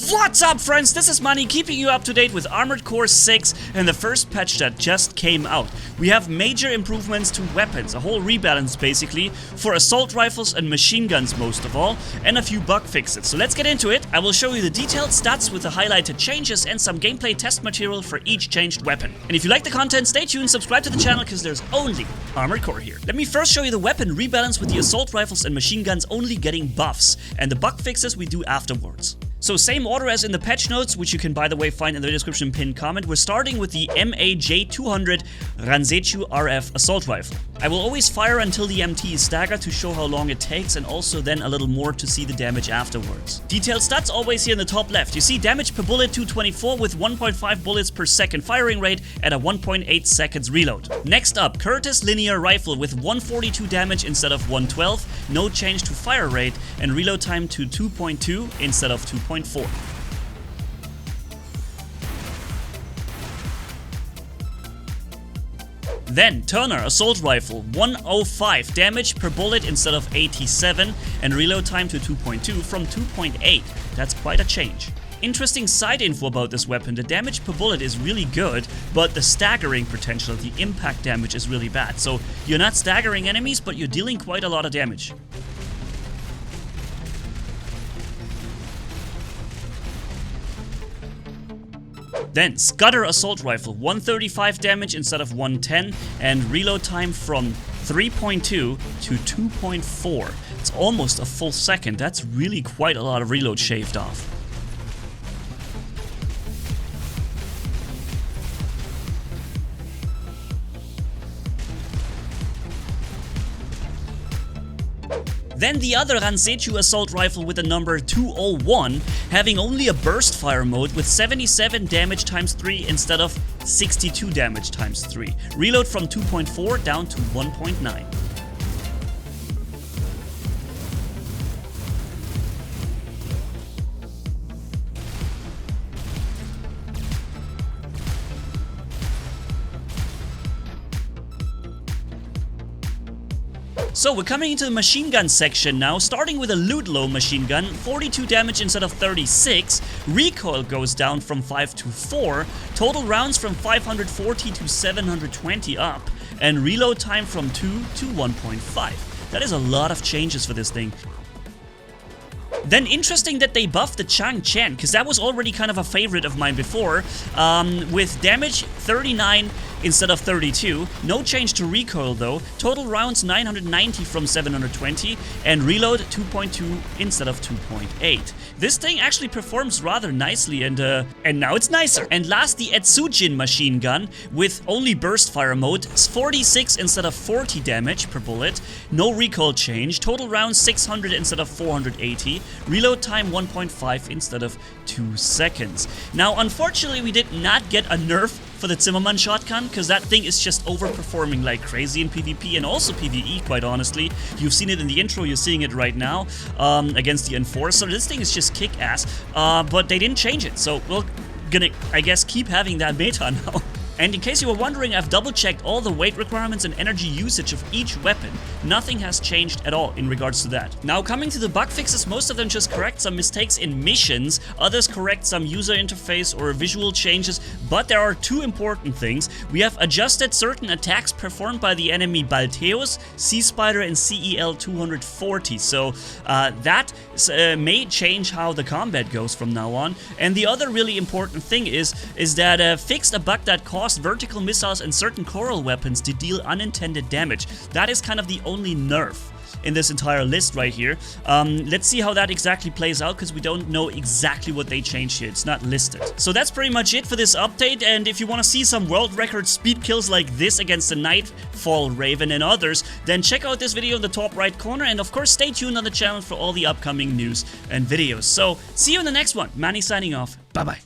What's up, friends? This is Manni, keeping you up to date with Armored Core 6 and the first patch that just came out. We have major improvements to weapons, a whole rebalance basically, for assault rifles and machine guns most of all, and a few bug fixes. So let's get into it. I will show you the detailed stats with the highlighted changes and some gameplay test material for each changed weapon. And if you like the content, stay tuned, subscribe to the channel because there's only Armored Core here. Let me first show you the weapon rebalance with the assault rifles and machine guns only getting buffs, and the bug fixes we do afterwards. So same order as in the patch notes, which you can by the way find in the description pinned comment. We're starting with the MAJ200 Ransechu RF assault rifle. I will always fire until the MT is staggered to show how long it takes, and also then a little more to see the damage afterwards. Detailed stats always here in the top left. You see damage per bullet 224 with 1.5 bullets per second firing rate at a 1.8 seconds reload. Next up, Curtis linear rifle with 142 damage instead of 112, no change to fire rate, and reload time to 2.2 instead of 2.4. Then Turner assault rifle, 105 damage per bullet instead of 87, and reload time to 2.2 from 2.8. That's quite a change. Interesting side info about this weapon: the damage per bullet is really good, but the staggering potential, the impact damage, is really bad. So you're not staggering enemies, but you're dealing quite a lot of damage. Then Scudder assault rifle, 135 damage instead of 110, and reload time from 3.2 to 2.4. It's almost a full second. That's really quite a lot of reload shaved off. Then the other Ransechu assault rifle with the number 201, having only a burst fire mode with 77 damage times 3 instead of 62 damage times 3. Reload from 2.4 down to 1.9. So we're coming into the machine gun section now, starting with a Ludlow machine gun, 42 damage instead of 36, recoil goes down from 5 to 4, total rounds from 540 to 720 up, and reload time from 2 to 1.5. That is a lot of changes for this thing. Then interesting that they buffed the Chang Chen, because that was already kind of a favorite of mine before, with damage 39 instead of 32, no change to recoil though, total rounds 990 from 720, and reload 2.2 instead of 2.8. This thing actually performs rather nicely, and now it's nicer. And last, the Etsujin machine gun with only burst fire mode, 46 instead of 40 damage per bullet, no recoil change, total rounds 600 instead of 480, reload time 1.5 instead of 2 seconds. Now unfortunately we did not get a nerf for the Zimmermann shotgun, because that thing is just overperforming like crazy in PvP and also PvE, quite honestly. You've seen it in the intro, you're seeing it right now against the Enforcer. This thing is just kick-ass, but they didn't change it, so we're gonna, I guess, keep having that meta now. And in case you were wondering, I've double-checked all the weight requirements and energy usage of each weapon. Nothing has changed at all in regards to that. Now coming to the bug fixes, most of them just correct some mistakes in missions, others correct some user interface or visual changes, but there are two important things. We have adjusted certain attacks performed by the enemy Balteus, Sea Spider, and CEL 240, so that may change how the combat goes from now on. And the other really important thing is that fixed a bug that caused vertical missiles and certain coral weapons to deal unintended damage. That is kind of the only nerf in this entire list right here. Let's see how that exactly plays out, because we don't know exactly what they changed here. It's not listed. So that's pretty much it for this update, and if you want to see some world record speed kills like this against the Nightfall Raven and others, then check out this video in the top right corner, and of course stay tuned on the channel for all the upcoming news and videos. So see you in the next one. Manni signing off. Bye bye.